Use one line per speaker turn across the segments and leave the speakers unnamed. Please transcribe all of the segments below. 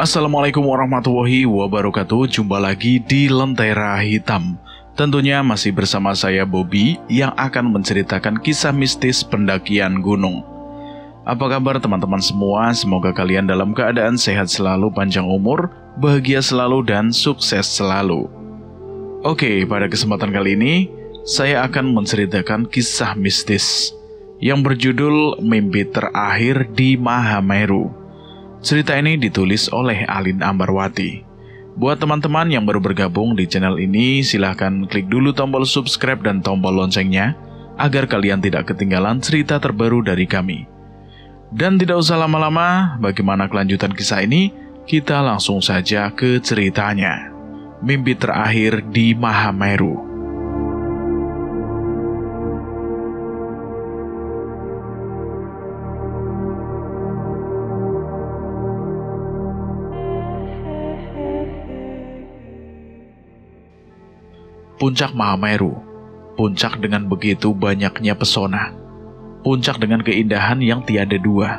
Assalamualaikum warahmatullahi wabarakatuh. Jumpa lagi di Lentera Hitam. Tentunya masih bersama saya Bobby yang akan menceritakan kisah mistis pendakian gunung. Apa kabar teman-teman semua? Semoga kalian dalam keadaan sehat selalu, panjang umur, bahagia selalu, dan sukses selalu. Oke, pada kesempatan kali ini saya akan menceritakan kisah mistis yang berjudul Mimpi Terakhir di Mahameru. Cerita ini ditulis oleh Alin Ambarwati. Buat teman-teman yang baru bergabung di channel ini, silahkan klik dulu tombol subscribe dan tombol loncengnya agar kalian tidak ketinggalan cerita terbaru dari kami. Dan tidak usah lama-lama, bagaimana kelanjutan kisah ini? Kita langsung saja ke ceritanya. Mimpi Terakhir di Mahameru. Puncak Mahameru, puncak dengan begitu banyaknya pesona, puncak dengan keindahan yang tiada dua,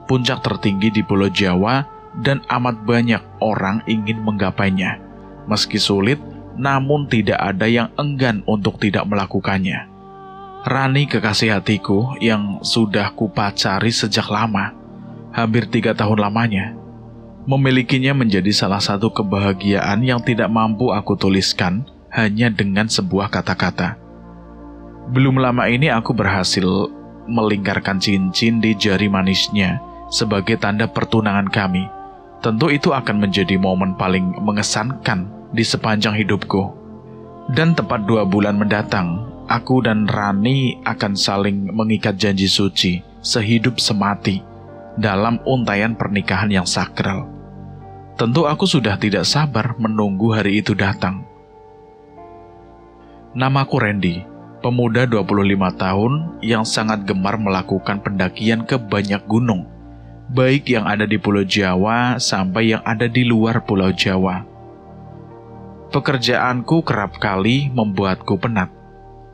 puncak tertinggi di Pulau Jawa dan amat banyak orang ingin menggapainya. Meski sulit, namun tidak ada yang enggan untuk tidak melakukannya. Rani kekasih hatiku yang sudah kupacari sejak lama, hampir 3 tahun lamanya. Memilikinya menjadi salah satu kebahagiaan yang tidak mampu aku tuliskan hanya dengan sebuah kata-kata. Belum lama ini aku berhasil melingkarkan cincin di jari manisnya sebagai tanda pertunangan kami. Tentu itu akan menjadi momen paling mengesankan di sepanjang hidupku. Dan tepat 2 bulan mendatang, aku dan Rani akan saling mengikat janji suci sehidup semati dalam untaian pernikahan yang sakral. Tentu aku sudah tidak sabar menunggu hari itu datang. Namaku Randy, pemuda 25 tahun yang sangat gemar melakukan pendakian ke banyak gunung, baik yang ada di Pulau Jawa sampai yang ada di luar Pulau Jawa. Pekerjaanku kerap kali membuatku penat,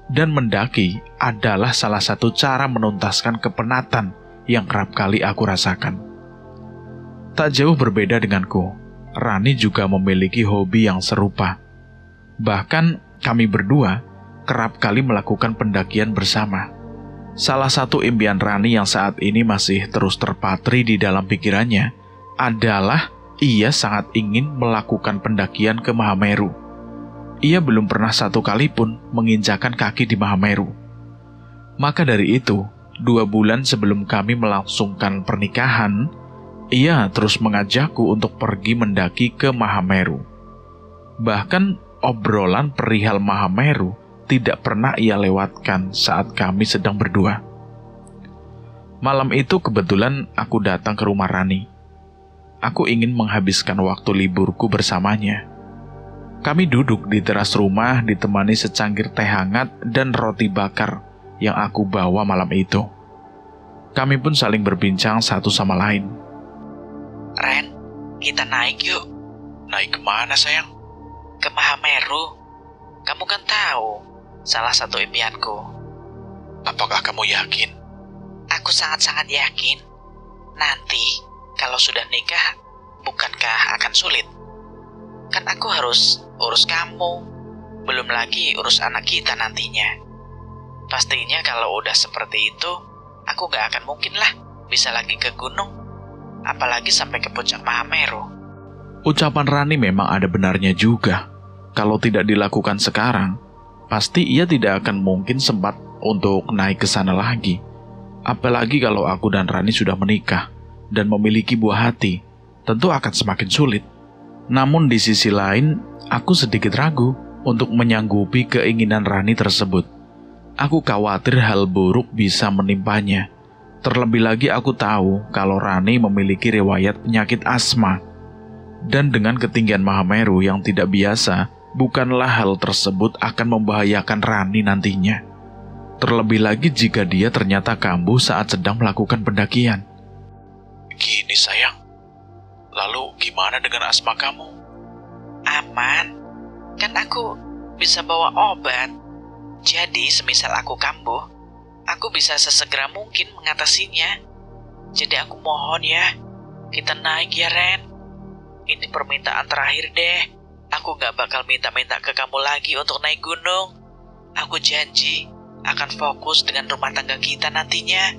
dan mendaki adalah salah satu cara menuntaskan kepenatan yang kerap kali aku rasakan. Tak jauh berbeda denganku, Rani juga memiliki hobi yang serupa. Bahkan kami berdua kerap kali melakukan pendakian bersama. Salah satu impian Rani yang saat ini masih terus terpatri di dalam pikirannya adalah ia sangat ingin melakukan pendakian ke Mahameru. Ia belum pernah satu kali pun menginjakan kaki di Mahameru. Maka dari itu, 2 bulan sebelum kami melangsungkan pernikahan, ia terus mengajakku untuk pergi mendaki ke Mahameru. Bahkan obrolan perihal Mahameru tidak pernah ia lewatkan saat kami sedang berdua. Malam itu kebetulan aku datang ke rumah Rani. Aku ingin menghabiskan waktu liburku bersamanya. Kami duduk di teras rumah ditemani secangkir teh hangat dan roti bakar yang aku bawa malam itu. Kami pun saling berbincang satu sama lain.
Ren, kita naik yuk.
Naik kemana sayang?
Ke Mahameru. Kamu kan tahu, salah satu impianku.
Apakah kamu yakin?
Aku sangat-sangat yakin. Nanti, kalau sudah nikah, bukankah akan sulit? Kan aku harus urus kamu, belum lagi urus anak kita nantinya. Pastinya kalau udah seperti itu, aku gak akan mungkin lah bisa lagi ke gunung, apalagi sampai ke puncak Mahameru.
Ucapan Rani memang ada benarnya juga. Kalau tidak dilakukan sekarang, pasti ia tidak akan mungkin sempat untuk naik ke sana lagi. Apalagi kalau aku dan Rani sudah menikah dan memiliki buah hati, tentu akan semakin sulit. Namun di sisi lain, aku sedikit ragu untuk menyanggupi keinginan Rani tersebut. Aku khawatir hal buruk bisa menimpanya. Terlebih lagi aku tahu kalau Rani memiliki riwayat penyakit asma. Dan dengan ketinggian Mahameru yang tidak biasa, bukanlah hal tersebut akan membahayakan Rani nantinya. Terlebih lagi jika dia ternyata kambuh saat sedang melakukan pendakian. Gini sayang, lalu gimana dengan asma kamu?
Aman, kan aku bisa bawa obat. Jadi semisal aku kambuh, aku bisa sesegera mungkin mengatasinya. Jadi aku mohon ya, kita naik ya Ren. ini permintaan terakhir deh. Aku gak bakal minta-minta ke kamu lagi untuk naik gunung. Aku janji akan fokus dengan rumah tangga kita nantinya.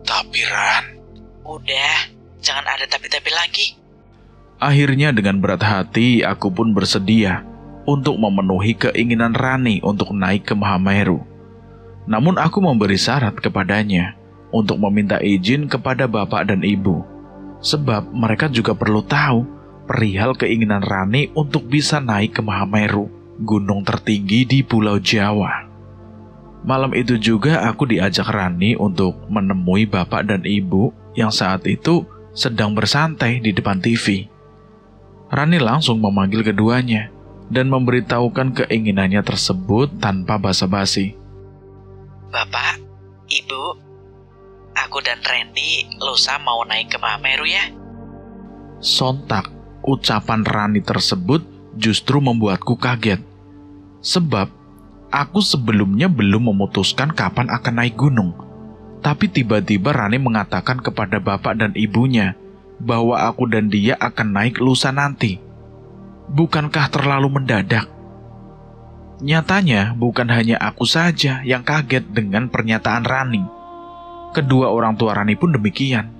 Tapi Ran...
Udah, jangan ada tapi-tapi lagi.
Akhirnya dengan berat hati aku pun bersedia untuk memenuhi keinginan Rani untuk naik ke Mahameru. Namun aku memberi syarat kepadanya untuk meminta izin kepada bapak dan ibu. Sebab mereka juga perlu tahu perihal keinginan Rani untuk bisa naik ke Mahameru, gunung tertinggi di Pulau Jawa. Malam itu juga aku diajak Rani untuk menemui bapak dan ibu yang saat itu sedang bersantai di depan TV. Rani langsung memanggil keduanya dan memberitahukan keinginannya tersebut tanpa basa-basi.
Bapak, Ibu, aku dan Randy lusa mau naik ke Mahameru ya.
Sontak, ucapan Rani tersebut justru membuatku kaget. Sebab, aku sebelumnya belum memutuskan kapan akan naik gunung. Tapi tiba-tiba Rani mengatakan kepada bapak dan ibunya bahwa aku dan dia akan naik lusa nanti. Bukankah terlalu mendadak? Nyatanya bukan hanya aku saja yang kaget dengan pernyataan Rani. Kedua orang tua Rani pun demikian.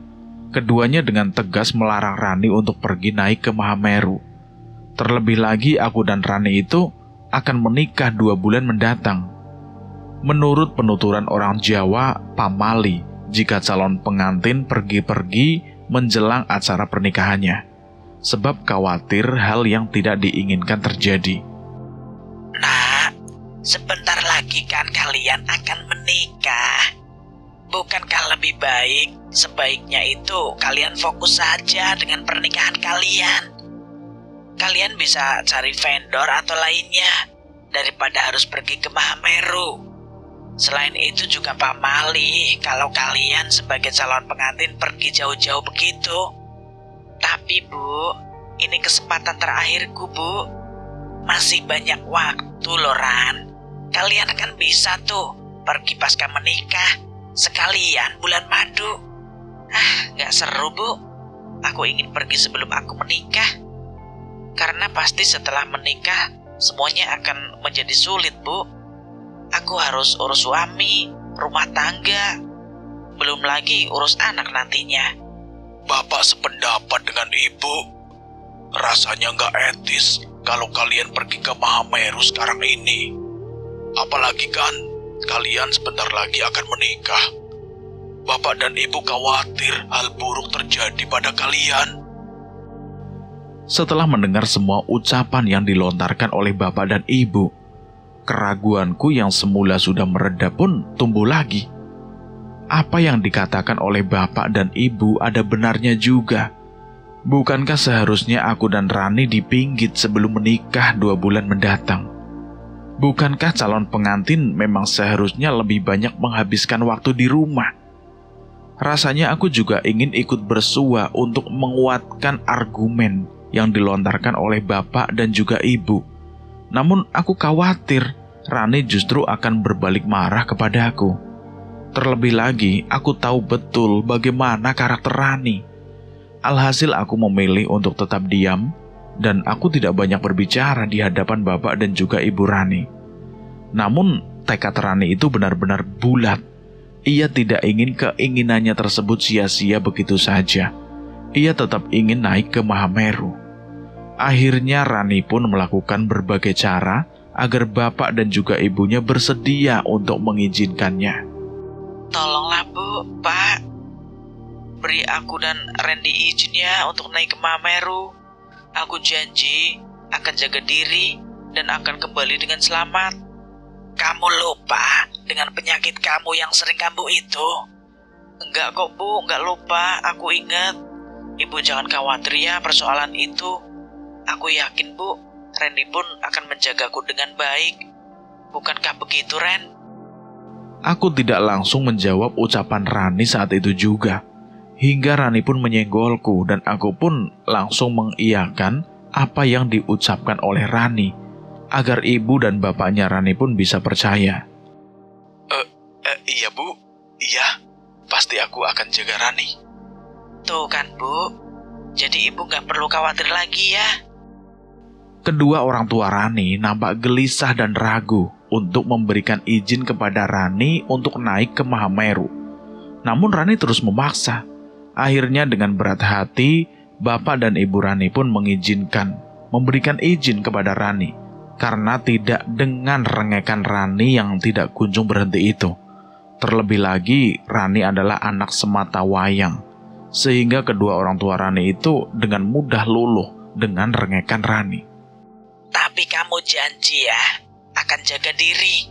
Keduanya dengan tegas melarang Rani untuk pergi naik ke Mahameru. Terlebih lagi aku dan Rani itu akan menikah 2 bulan mendatang. Menurut penuturan orang Jawa, pamali jika calon pengantin pergi-pergi menjelang acara pernikahannya. Sebab khawatir hal yang tidak diinginkan terjadi.
Nak, sebentar lagi kan kalian akan menikah. Bukankah lebih baik sebaiknya itu kalian fokus saja dengan pernikahan kalian? Kalian bisa cari vendor atau lainnya daripada harus pergi ke Mahameru. Selain itu juga pamali kalau kalian sebagai calon pengantin pergi jauh-jauh begitu. Tapi Bu, ini kesempatan terakhirku Bu. Masih banyak waktu loh Ran. Kalian kan bisa tuh pergi pasca menikah. Sekalian bulan madu. Gak seru Bu. Aku ingin pergi sebelum aku menikah. Karena pasti setelah menikah semuanya akan menjadi sulit Bu. Aku harus urus suami, rumah tangga. Belum lagi urus anak nantinya.
Bapak sependapat dengan ibu. Rasanya nggak etis kalau kalian pergi ke Mahameru sekarang ini. Apalagi kan kalian sebentar lagi akan menikah. Bapak dan ibu khawatir hal buruk terjadi pada kalian.
Setelah mendengar semua ucapan yang dilontarkan oleh bapak dan ibu, keraguanku yang semula sudah mereda pun tumbuh lagi. Apa yang dikatakan oleh bapak dan ibu ada benarnya juga. Bukankah seharusnya aku dan Rani dipinggit sebelum menikah 2 bulan mendatang? Bukankah calon pengantin memang seharusnya lebih banyak menghabiskan waktu di rumah? Rasanya aku juga ingin ikut bersua untuk menguatkan argumen yang dilontarkan oleh bapak dan juga ibu. Namun aku khawatir Rani justru akan berbalik marah kepada aku. Terlebih lagi, aku tahu betul bagaimana karakter Rani. Alhasil aku memilih untuk tetap diam, dan aku tidak banyak berbicara di hadapan bapak dan juga ibu Rani. Namun, tekad Rani itu benar-benar bulat. Ia tidak ingin keinginannya tersebut sia-sia begitu saja. Ia tetap ingin naik ke Mahameru. Akhirnya Rani pun melakukan berbagai cara agar bapak dan juga ibunya bersedia untuk mengizinkannya.
Tolonglah Bu, Pak. Beri aku dan Randy izin ya untuk naik ke Mahameru. Aku janji akan jaga diri dan akan kembali dengan selamat. Kamu lupa dengan penyakit kamu yang sering kambuh itu? Enggak kok Bu, enggak lupa. Aku ingat. Ibu jangan khawatir ya persoalan itu. Aku yakin Bu, Randy pun akan menjagaku dengan baik. Bukankah begitu, Ren?
Aku tidak langsung menjawab ucapan Rani saat itu juga. Hingga Rani pun menyenggolku dan aku pun langsung mengiyakan apa yang diucapkan oleh Rani, agar ibu dan bapaknya Rani pun bisa percaya.
Iya Bu, iya, pasti aku akan jaga Rani.
Tuh kan Bu, Jadi ibu nggak perlu khawatir lagi ya.
Kedua orang tua Rani nampak gelisah dan ragu untuk memberikan izin kepada Rani untuk naik ke Mahameru. Namun Rani terus memaksa. Akhirnya dengan berat hati, Bapak dan Ibu Rani pun mengizinkan, memberikan izin kepada Rani. Karena tidak dengan rengekan Rani yang tidak kunjung berhenti itu. Terlebih lagi, Rani adalah anak semata wayang. Sehingga kedua orang tua Rani itu dengan mudah luluh dengan rengekan Rani.
Tapi kamu janji ya, akan jaga diri.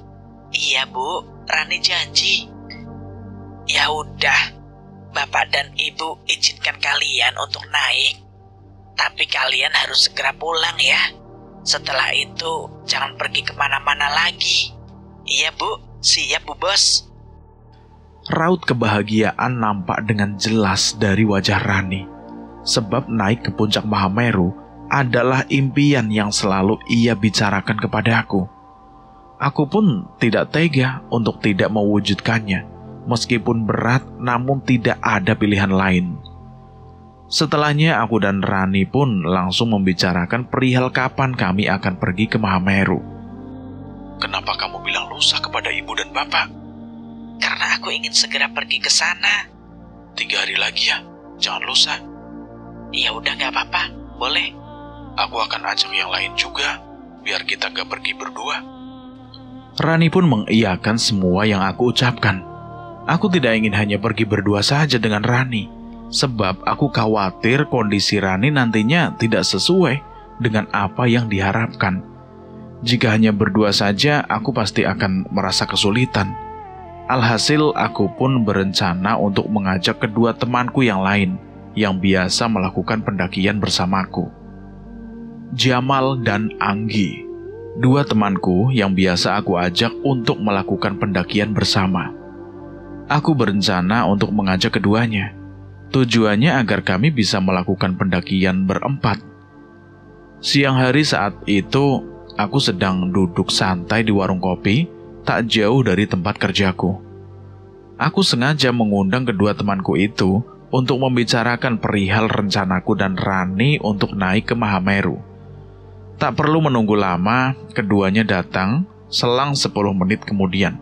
Iya Bu, Rani janji. Ya udah, Bapak dan Ibu izinkan kalian untuk naik. Tapi kalian harus segera pulang ya. Setelah itu, jangan pergi kemana-mana lagi. Iya Bu, siap Bu Bos.
Raut kebahagiaan nampak dengan jelas dari wajah Rani. Sebab naik ke puncak Mahameru adalah impian yang selalu ia bicarakan kepada aku. Aku pun tidak tega untuk tidak mewujudkannya. Meskipun berat, namun tidak ada pilihan lain. Setelahnya aku dan Rani pun langsung membicarakan perihal kapan kami akan pergi ke Mahameru.
Kenapa kamu bilang lusa kepada ibu dan bapak?
Karena aku ingin segera pergi ke sana.
3 hari lagi ya, jangan lusa.
Ya udah nggak apa-apa, boleh.
Aku akan ajak yang lain juga, biar kita gak pergi berdua.
Rani pun mengiyakan semua yang aku ucapkan. Aku tidak ingin hanya pergi berdua saja dengan Rani, sebab aku khawatir kondisi Rani nantinya tidak sesuai dengan apa yang diharapkan. Jika hanya berdua saja, aku pasti akan merasa kesulitan. Alhasil, aku pun berencana untuk mengajak kedua temanku yang lain, yang biasa melakukan pendakian bersamaku. Jamal dan Anggi, 2 temanku yang biasa aku ajak untuk melakukan pendakian bersama. Aku berencana untuk mengajak keduanya. Tujuannya agar kami bisa melakukan pendakian berempat. Siang hari saat itu, aku sedang duduk santai di warung kopi, tak jauh dari tempat kerjaku. Aku sengaja mengundang kedua temanku itu untuk membicarakan perihal rencanaku dan Rani untuk naik ke Mahameru. Tak perlu menunggu lama, keduanya datang selang 10 menit kemudian.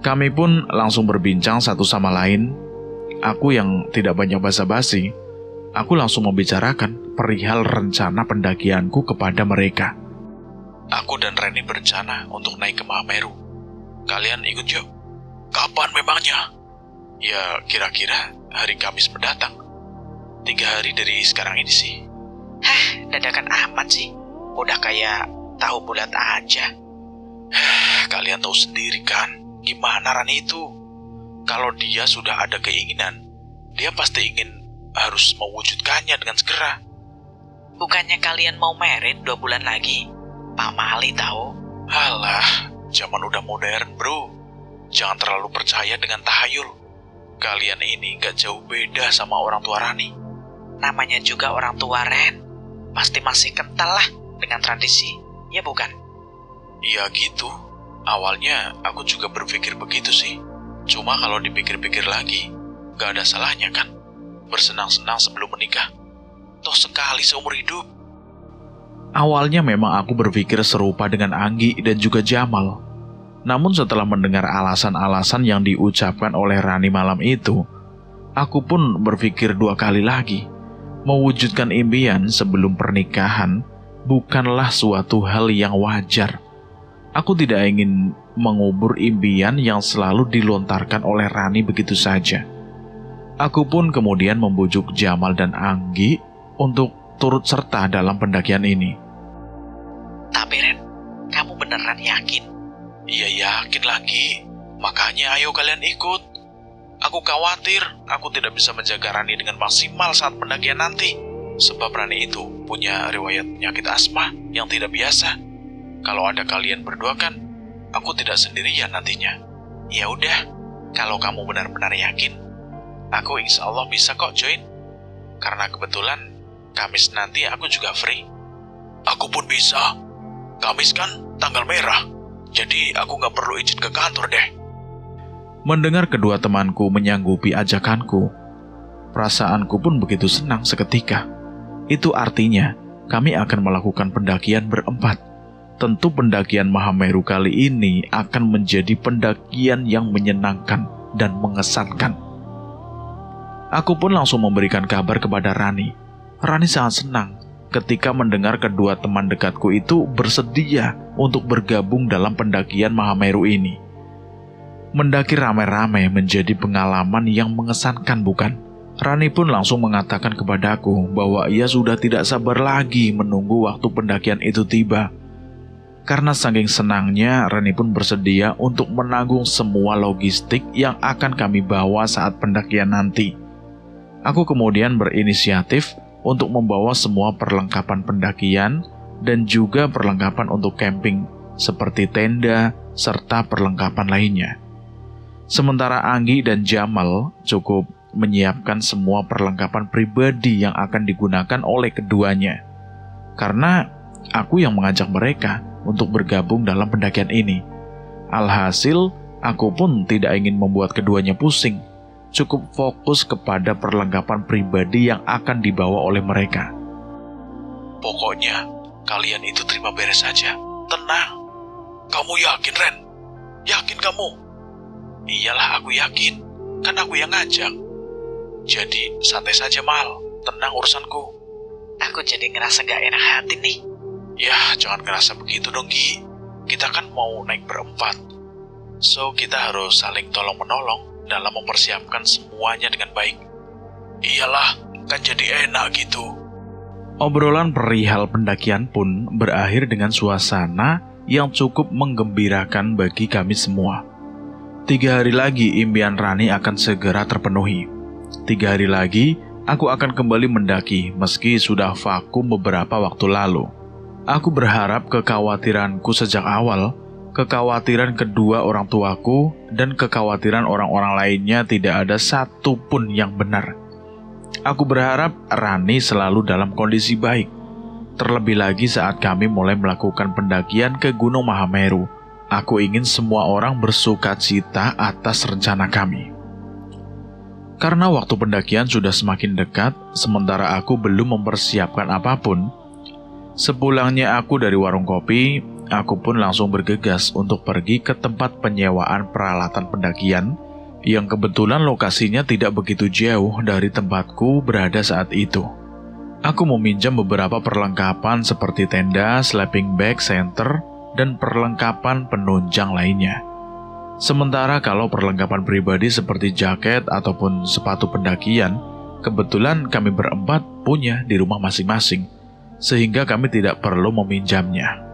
Kami pun langsung berbincang satu sama lain. Aku yang tidak banyak basa-basi, aku langsung membicarakan perihal rencana pendakianku kepada mereka.
Aku dan Reni berencana untuk naik ke Mahameru. Kalian ikut yuk. Kapan memangnya? Ya, kira-kira hari Kamis mendatang. 3 hari dari sekarang ini sih.
Hah, dadakan amat sih. Udah kayak tahu bulat aja.
Kalian tahu sendiri kan, gimana Rani itu. Kalau dia sudah ada keinginan, dia pasti ingin harus mewujudkannya dengan segera.
Bukannya kalian mau merit 2 bulan lagi? Pamali tahu.
Alah, zaman udah modern bro. Jangan terlalu percaya dengan tahayul. Kalian ini gak jauh beda sama orang tua Rani.
Namanya juga orang tua Ren. Pasti masih kental lah dengan tradisi, ya bukan?
Iya gitu. Awalnya aku juga berpikir begitu sih. Cuma kalau dipikir-pikir lagi, gak ada salahnya kan bersenang-senang sebelum menikah. Toh sekali seumur hidup.
Awalnya memang aku berpikir serupa dengan Anggi dan juga Jamal. Namun setelah mendengar alasan-alasan yang diucapkan oleh Rani malam itu, aku pun berpikir 2 kali lagi. Mewujudkan impian sebelum pernikahan bukanlah suatu hal yang wajar. Aku tidak ingin mengubur impian yang selalu dilontarkan oleh Rani begitu saja. Aku pun kemudian membujuk Jamal dan Anggi untuk turut serta dalam pendakian ini.
Tapi Ren, kamu beneran yakin?
Iya yakin lagi. Makanya ayo kalian ikut. Aku khawatir aku tidak bisa menjaga Rani dengan maksimal saat pendakian nanti. Sebab Rani itu punya riwayat penyakit asma yang tidak biasa. Kalau ada kalian berdua kan, aku tidak sendirian nantinya.
Ya udah, kalau kamu benar-benar yakin,
aku insya Allah bisa kok join. Karena kebetulan Kamis nanti aku juga free. Aku pun bisa. Kamis kan tanggal merah. Jadi aku gak perlu izin ke kantor deh.
Mendengar kedua temanku menyanggupi ajakanku, Perasaanku pun begitu senang seketika. Itu artinya kami akan melakukan pendakian berempat. Tentu pendakian Mahameru kali ini akan menjadi pendakian yang menyenangkan dan mengesankan. Aku pun langsung memberikan kabar kepada Rani. Rani sangat senang ketika mendengar kedua teman dekatku itu bersedia untuk bergabung dalam pendakian Mahameru ini. Mendaki rame-rame menjadi pengalaman yang mengesankan, bukan? Rani pun langsung mengatakan kepadaku bahwa ia sudah tidak sabar lagi menunggu waktu pendakian itu tiba. Karena saking senangnya, Rani pun bersedia untuk menanggung semua logistik yang akan kami bawa saat pendakian nanti. Aku kemudian berinisiatif untuk membawa semua perlengkapan pendakian dan juga perlengkapan untuk camping seperti tenda serta perlengkapan lainnya. Sementara Anggi dan Jamal cukup menyiapkan semua perlengkapan pribadi yang akan digunakan oleh keduanya. Karena aku yang mengajak mereka untuk bergabung dalam pendakian ini. Alhasil, aku pun tidak ingin membuat keduanya pusing. Cukup fokus kepada perlengkapan pribadi yang akan dibawa oleh mereka.
Pokoknya, kalian itu terima beres saja. Tenang. Kamu yakin, Ren? Yakin kamu? Iyalah, aku yakin. Kan aku yang ngajak. Jadi, santai saja, Mal. Tenang urusanku.
Aku jadi ngerasa gak enak hati nih.
Ya, jangan ngerasa begitu dong, Gi. Kita kan mau naik berempat. So, kita harus saling tolong-menolong dalam mempersiapkan semuanya dengan baik. Iyalah, kan jadi enak gitu.
Obrolan perihal pendakian pun berakhir dengan suasana yang cukup menggembirakan bagi kami semua. 3 hari lagi impian Rani akan segera terpenuhi. 3 hari lagi, aku akan kembali mendaki meski sudah vakum beberapa waktu lalu. Aku berharap kekhawatiranku sejak awal, kekhawatiran kedua orang tuaku, dan kekhawatiran orang-orang lainnya tidak ada satu pun yang benar. Aku berharap Rani selalu dalam kondisi baik. Terlebih lagi saat kami mulai melakukan pendakian ke Gunung Mahameru. Aku ingin semua orang bersukacita atas rencana kami. Karena waktu pendakian sudah semakin dekat, sementara aku belum mempersiapkan apapun, sepulangnya aku dari warung kopi, aku pun langsung bergegas untuk pergi ke tempat penyewaan peralatan pendakian yang kebetulan lokasinya tidak begitu jauh dari tempatku berada saat itu. Aku meminjam beberapa perlengkapan seperti tenda, sleeping bag, senter, dan perlengkapan penunjang lainnya. Sementara kalau perlengkapan pribadi seperti jaket ataupun sepatu pendakian, kebetulan kami berempat punya di rumah masing-masing, sehingga kami tidak perlu meminjamnya.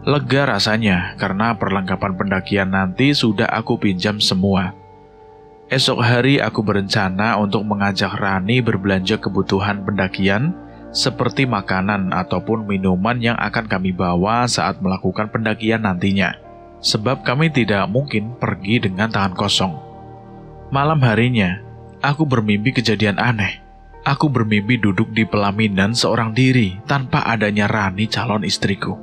Lega rasanya karena perlengkapan pendakian nanti sudah aku pinjam semua. Esok hari aku berencana untuk mengajak Rani berbelanja kebutuhan pendakian seperti makanan ataupun minuman yang akan kami bawa saat melakukan pendakian nantinya. Sebab kami tidak mungkin pergi dengan tangan kosong. Malam harinya, aku bermimpi kejadian aneh. Aku bermimpi duduk di pelaminan seorang diri tanpa adanya Rani calon istriku.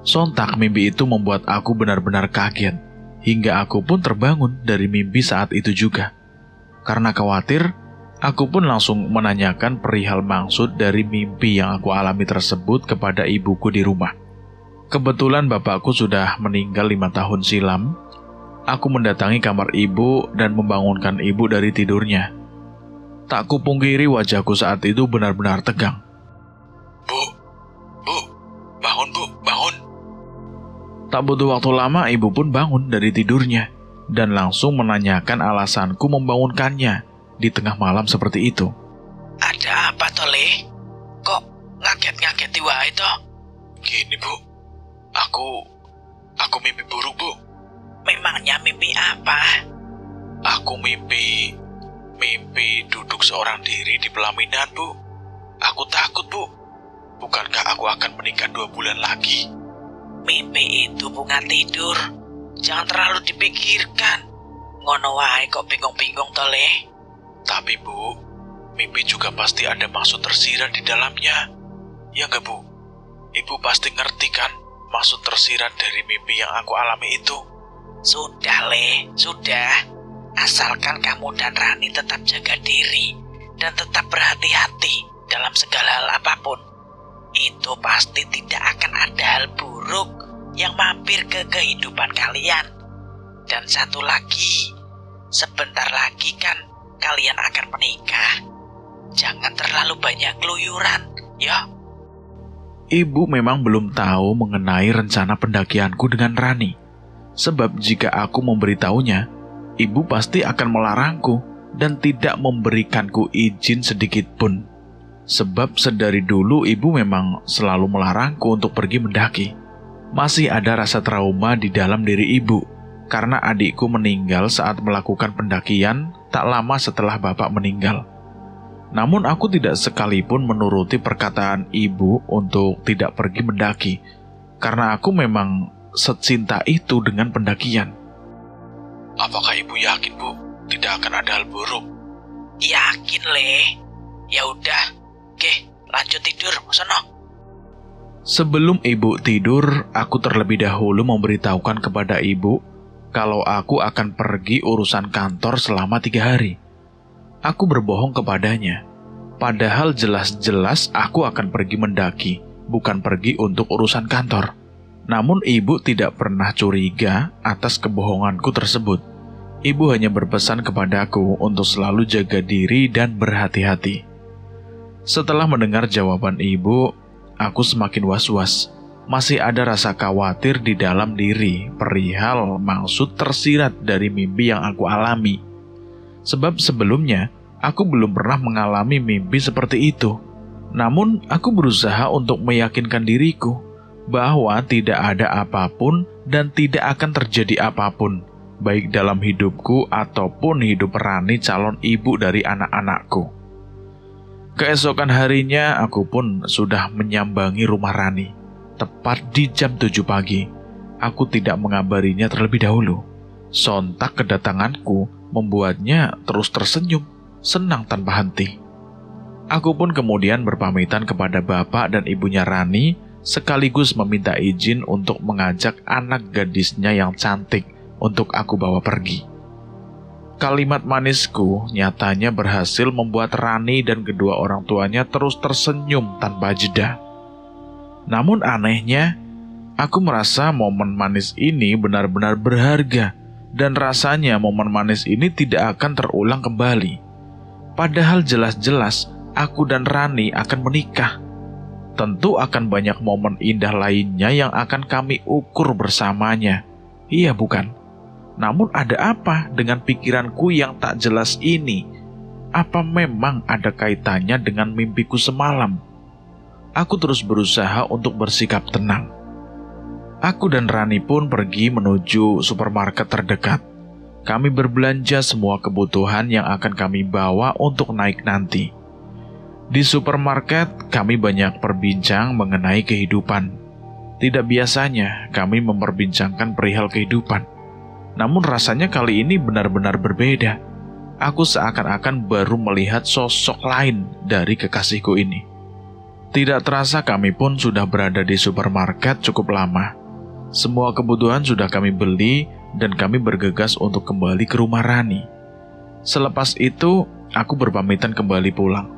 Sontak mimpi itu membuat aku benar-benar kaget, hingga aku pun terbangun dari mimpi saat itu juga. Karena khawatir, aku pun langsung menanyakan perihal maksud dari mimpi yang aku alami tersebut kepada ibuku di rumah. Kebetulan bapakku sudah meninggal 5 tahun silam. Aku mendatangi kamar ibu dan membangunkan ibu dari tidurnya. Tak kupungkiri wajahku saat itu benar-benar tegang.
Bu, bangun Bu, bangun.
Tak butuh waktu lama ibu pun bangun dari tidurnya dan langsung menanyakan alasanku membangunkannya di tengah malam seperti itu.
Ada apa toh, Le? Kok ngaget-ngaget wae toh?
Gini Bu, aku mimpi buruk Bu.
Memangnya mimpi apa?
Aku mimpi duduk seorang diri di pelaminan Bu. Aku takut Bu. Bukankah aku akan menikah 2 bulan lagi?
Mimpi itu bunga tidur. Jangan terlalu dipikirkan. Ngono wae kok bingung-bingung toh, Le.
Tapi Bu, mimpi juga pasti ada maksud tersirat di dalamnya. Ya nggak Bu? Ibu pasti ngerti kan maksud tersirat dari mimpi yang aku alami itu?
Sudah, Le, sudah. Asalkan kamu dan Rani tetap jaga diri. dan tetap berhati-hati dalam segala hal apapun, itu pasti tidak akan ada hal buruk yang mampir ke kehidupan kalian. Dan satu lagi, sebentar lagi kan kalian akan menikah. Jangan terlalu banyak keluyuran, ya.
Ibu memang belum tahu mengenai rencana pendakianku dengan Rani. Sebab jika aku memberitahunya, ibu pasti akan melarangku dan tidak memberikanku izin sedikit pun. Sebab sedari dulu ibu memang selalu melarangku untuk pergi mendaki. Masih ada rasa trauma di dalam diri ibu, karena adikku meninggal saat melakukan pendakian tak lama setelah bapak meninggal. Namun aku tidak sekalipun menuruti perkataan ibu untuk tidak pergi mendaki, karena aku memang secinta itu dengan pendakian.
Apakah ibu yakin, Bu, tidak akan ada hal buruk?
Yakin, Le. Ya udah, oke, lanjut tidur, sono.
Sebelum ibu tidur, aku terlebih dahulu memberitahukan kepada ibu kalau aku akan pergi urusan kantor selama 3 hari. Aku berbohong kepadanya, padahal jelas-jelas aku akan pergi mendaki, bukan pergi untuk urusan kantor. Namun ibu tidak pernah curiga atas kebohonganku tersebut. Ibu hanya berpesan kepadaku untuk selalu jaga diri dan berhati-hati. Setelah mendengar jawaban ibu, aku semakin was-was. Masih ada rasa khawatir di dalam diri perihal maksud tersirat dari mimpi yang aku alami. Sebab sebelumnya, aku belum pernah mengalami mimpi seperti itu. Namun, aku berusaha untuk meyakinkan diriku bahwa tidak ada apapun dan tidak akan terjadi apapun, baik dalam hidupku ataupun hidup Rani calon ibu dari anak-anakku. Keesokan harinya, aku pun sudah menyambangi rumah Rani. Tepat di jam 7 pagi, aku tidak mengabarinya terlebih dahulu. Sontak kedatanganku membuatnya terus tersenyum, senang tanpa henti. Aku pun kemudian berpamitan kepada bapak dan ibunya Rani, sekaligus meminta izin untuk mengajak anak gadisnya yang cantik untuk aku bawa pergi. Kalimat manisku nyatanya berhasil membuat Rani dan kedua orang tuanya terus tersenyum tanpa jeda. Namun anehnya, aku merasa momen manis ini benar-benar berharga, dan rasanya momen manis ini tidak akan terulang kembali. Padahal jelas-jelas aku dan Rani akan menikah. Tentu akan banyak momen indah lainnya yang akan kami ukur bersamanya. Iya bukan? Namun ada apa dengan pikiranku yang tak jelas ini? Apa memang ada kaitannya dengan mimpiku semalam? Aku terus berusaha untuk bersikap tenang. Aku dan Rani pun pergi menuju supermarket terdekat. Kami berbelanja semua kebutuhan yang akan kami bawa untuk naik nanti. Di supermarket, kami banyak berbincang mengenai kehidupan. Tidak biasanya kami memperbincangkan perihal kehidupan. Namun rasanya kali ini benar-benar berbeda. Aku seakan-akan baru melihat sosok lain dari kekasihku ini. Tidak terasa kami pun sudah berada di supermarket cukup lama. Semua kebutuhan sudah kami beli dan kami bergegas untuk kembali ke rumah Rani. Selepas itu, aku berpamitan kembali pulang.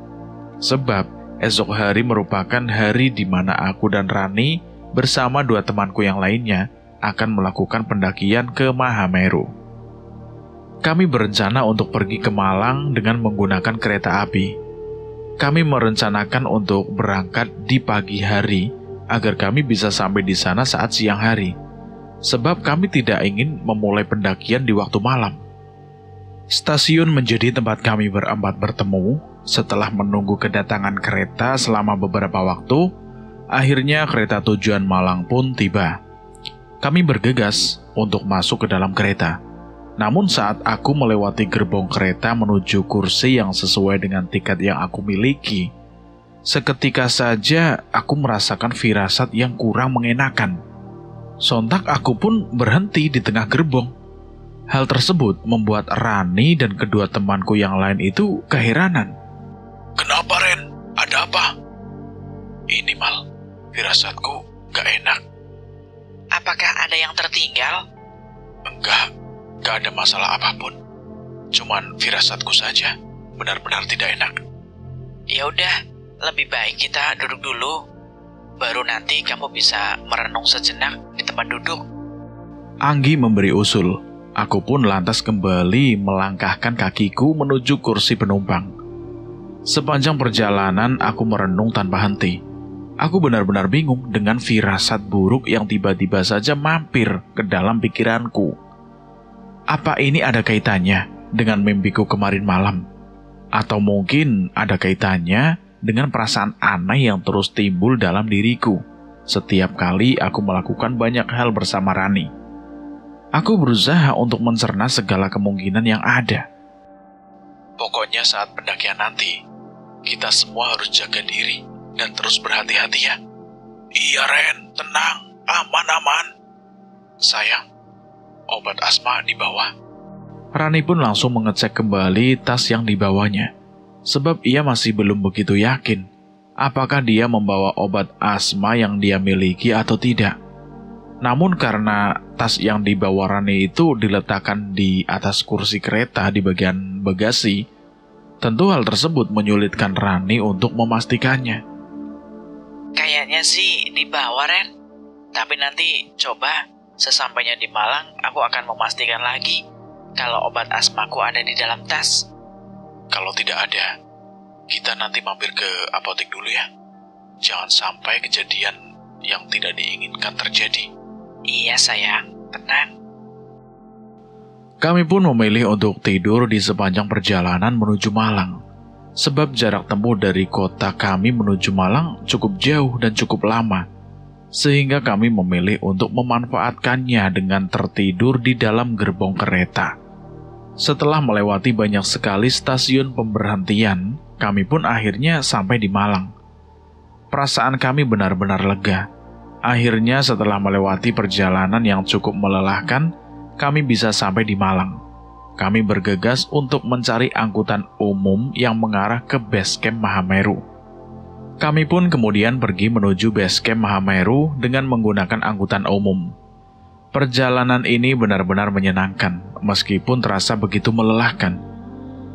Sebab esok hari merupakan hari di mana aku dan Rani bersama 2 temanku yang lainnya akan melakukan pendakian ke Mahameru. Kami berencana untuk pergi ke Malang dengan menggunakan kereta api. Kami merencanakan untuk berangkat di pagi hari agar kami bisa sampai di sana saat siang hari. Sebab kami tidak ingin memulai pendakian di waktu malam. Stasiun menjadi tempat kami berempat bertemu. Setelah menunggu kedatangan kereta selama beberapa waktu, akhirnya kereta tujuan Malang pun tiba. Kami bergegas untuk masuk ke dalam kereta. Namun saat aku melewati gerbong kereta menuju kursi yang sesuai dengan tiket yang aku miliki, seketika saja aku merasakan firasat yang kurang mengenakan. Sontak aku pun berhenti di tengah gerbong. Hal tersebut membuat Rani dan kedua temanku yang lain itu keheranan.
Kenapa, Ren? Ada apa? Ini, Mal, firasatku gak enak.
Apakah ada yang tertinggal?
Enggak ada masalah apapun. Cuman firasatku saja benar-benar tidak enak.
Ya udah, lebih baik kita duduk dulu. Baru nanti kamu bisa merenung sejenak di tempat duduk.
Anggi memberi usul. Aku pun lantas kembali melangkahkan kakiku menuju kursi penumpang. Sepanjang perjalanan aku merenung tanpa henti. Aku benar-benar bingung dengan firasat buruk yang tiba-tiba saja mampir ke dalam pikiranku. Apa ini ada kaitannya dengan mimpiku kemarin malam? Atau mungkin ada kaitannya dengan perasaan aneh yang terus timbul dalam diriku setiap kali aku melakukan banyak hal bersama Rani. Aku berusaha untuk mencerna segala kemungkinan yang ada.
Pokoknya saat pendakian nanti, kita semua harus jaga diri dan terus berhati-hati ya. Iya Ren, tenang, aman-aman. Sayang, obat asma di bawah.
Rani pun langsung mengecek kembali tas yang dibawanya. Sebab ia masih belum begitu yakin apakah dia membawa obat asma yang dia miliki atau tidak. Namun karena tas yang dibawa Rani itu diletakkan di atas kursi kereta di bagian bagasi, tentu hal tersebut menyulitkan Rani untuk memastikannya.
Kayaknya sih dibawa, Ren. Tapi nanti coba sesampainya di Malang aku akan memastikan lagi kalau obat asmaku ada di dalam tas.
Kalau tidak ada, kita nanti mampir ke apotek dulu ya. Jangan sampai kejadian yang tidak diinginkan terjadi.
Iya sayang, tenang.
Kami pun memilih untuk tidur di sepanjang perjalanan menuju Malang. Sebab jarak tempuh dari kota kami menuju Malang cukup jauh dan cukup lama. Sehingga kami memilih untuk memanfaatkannya dengan tertidur di dalam gerbong kereta. Setelah melewati banyak sekali stasiun pemberhentian, kami pun akhirnya sampai di Malang. Perasaan kami benar-benar lega. Akhirnya setelah melewati perjalanan yang cukup melelahkan, kami bisa sampai di Malang. Kami bergegas untuk mencari angkutan umum yang mengarah ke base camp Mahameru. Kami pun kemudian pergi menuju base camp Mahameru dengan menggunakan angkutan umum. Perjalanan ini benar-benar menyenangkan, meskipun terasa begitu melelahkan.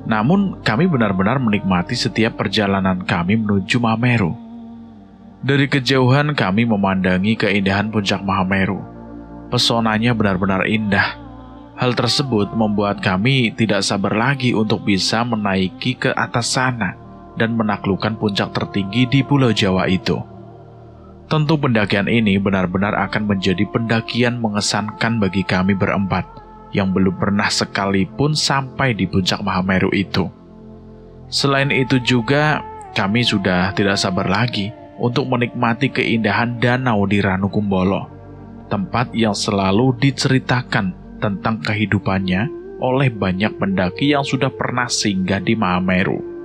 Namun, kami benar-benar menikmati setiap perjalanan kami menuju Mahameru. Dari kejauhan kami memandangi keindahan puncak Mahameru. Pesonanya benar-benar indah. Hal tersebut membuat kami tidak sabar lagi untuk bisa menaiki ke atas sana dan menaklukkan puncak tertinggi di Pulau Jawa itu. Tentu pendakian ini benar-benar akan menjadi pendakian mengesankan bagi kami berempat yang belum pernah sekalipun sampai di puncak Mahameru itu. Selain itu juga, kami sudah tidak sabar lagi untuk menikmati keindahan danau di Ranukumbolo, tempat yang selalu diceritakan tentang kehidupannya oleh banyak pendaki yang sudah pernah singgah di Mahameru.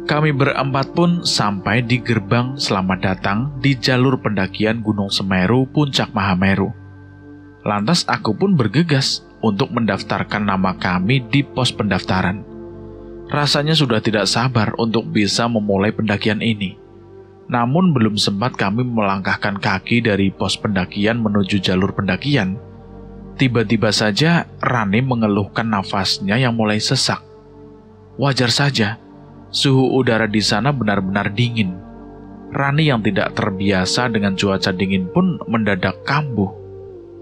Kami berempat pun sampai di gerbang selamat datang di jalur pendakian Gunung Semeru Puncak Mahameru. Lantas aku pun bergegas untuk mendaftarkan nama kami di pos pendaftaran. Rasanya sudah tidak sabar untuk bisa memulai pendakian ini. Namun belum sempat kami melangkahkan kaki dari pos pendakian menuju jalur pendakian, tiba-tiba saja Rani mengeluhkan nafasnya yang mulai sesak. Wajar saja. Suhu udara di sana benar-benar dingin. Rani yang tidak terbiasa dengan cuaca dingin pun mendadak kambuh.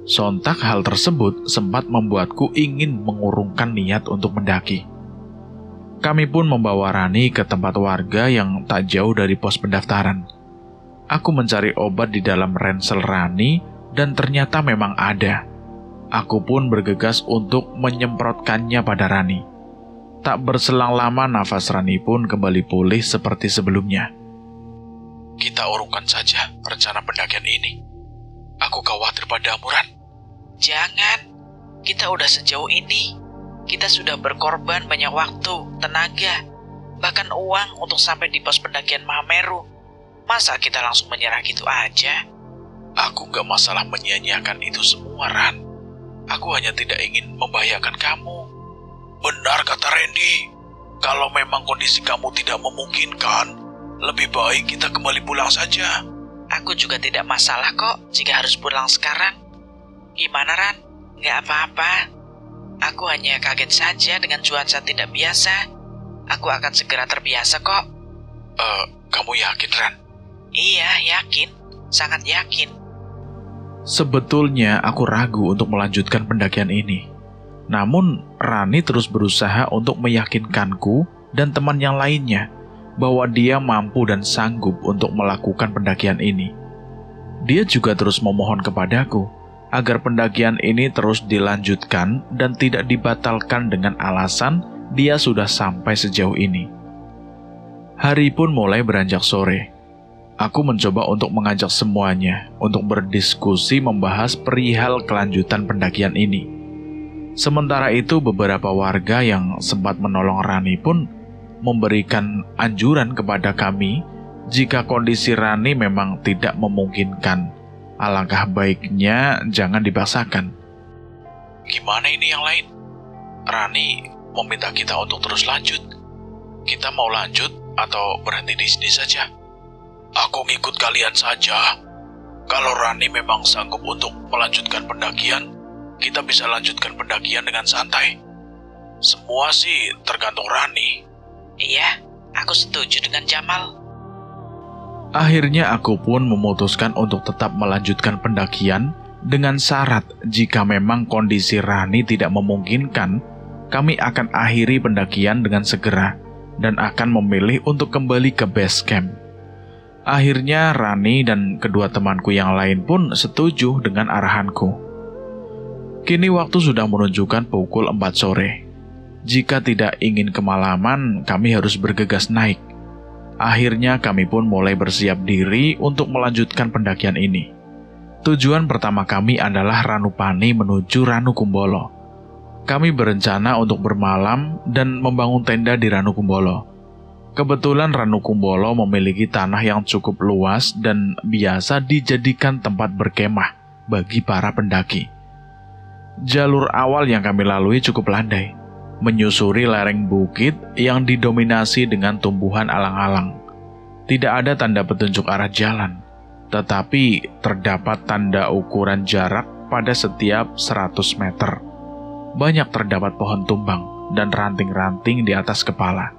Sontak hal tersebut sempat membuatku ingin mengurungkan niat untuk mendaki. Kami pun membawa Rani ke tempat warga yang tak jauh dari pos pendaftaran. Aku mencari obat di dalam ransel Rani dan ternyata memang ada. Aku pun bergegas untuk menyemprotkannya pada Rani. Tak berselang lama nafas Rani pun kembali pulih seperti sebelumnya.
Kita urungkan saja rencana pendakian ini. Aku khawatir padamu, Ran.
Jangan, kita udah sejauh ini. Kita sudah berkorban banyak waktu, tenaga, bahkan uang untuk sampai di pos pendakian Mahameru. Masa kita langsung menyerah gitu aja?
Aku gak masalah menyia-nyiakan itu semua, Ran. Aku hanya tidak ingin membahayakan kamu. Benar kata Randy, kalau memang kondisi kamu tidak memungkinkan, lebih baik kita kembali pulang saja.
Aku juga tidak masalah kok jika harus pulang sekarang. Gimana Ran? Nggak apa-apa. Aku hanya kaget saja dengan cuaca tidak biasa. Aku akan segera terbiasa kok.
Kamu yakin, Ran?
Iya, yakin. Sangat yakin.
Sebetulnya aku ragu untuk melanjutkan pendakian ini. Namun, Rani terus berusaha untuk meyakinkanku dan teman yang lainnya bahwa dia mampu dan sanggup untuk melakukan pendakian ini. Dia juga terus memohon kepadaku agar pendakian ini terus dilanjutkan dan tidak dibatalkan dengan alasan dia sudah sampai sejauh ini. Hari pun mulai beranjak sore. Aku mencoba untuk mengajak semuanya untuk berdiskusi membahas perihal kelanjutan pendakian ini. Sementara itu beberapa warga yang sempat menolong Rani pun memberikan anjuran kepada kami jika kondisi Rani memang tidak memungkinkan. Alangkah baiknya jangan dipaksakan.
Gimana ini yang lain? Rani meminta kita untuk terus lanjut. Kita mau lanjut atau berhenti di sini saja? Aku ngikut kalian saja. Kalau Rani memang sanggup untuk melanjutkan pendakian, kita bisa lanjutkan pendakian dengan santai. Semua sih tergantung Rani.
Iya, aku setuju dengan Jamal.
Akhirnya aku pun memutuskan untuk tetap melanjutkan pendakian dengan syarat jika memang kondisi Rani tidak memungkinkan, kami akan akhiri pendakian dengan segera dan akan memilih untuk kembali ke base camp. Akhirnya Rani dan kedua temanku yang lain pun setuju dengan arahanku. Kini waktu sudah menunjukkan pukul 4 sore. Jika tidak ingin kemalaman, kami harus bergegas naik. Akhirnya kami pun mulai bersiap diri untuk melanjutkan pendakian ini. Tujuan pertama kami adalah Ranupani menuju Ranukumbolo. Kami berencana untuk bermalam dan membangun tenda di Ranukumbolo. Kebetulan Ranukumbolo memiliki tanah yang cukup luas dan biasa dijadikan tempat berkemah bagi para pendaki. Jalur awal yang kami lalui cukup landai, menyusuri lereng bukit yang didominasi dengan tumbuhan alang-alang. Tidak ada tanda petunjuk arah jalan, tetapi terdapat tanda ukuran jarak pada setiap 100 meter. Banyak terdapat pohon tumbang dan ranting-ranting di atas kepala.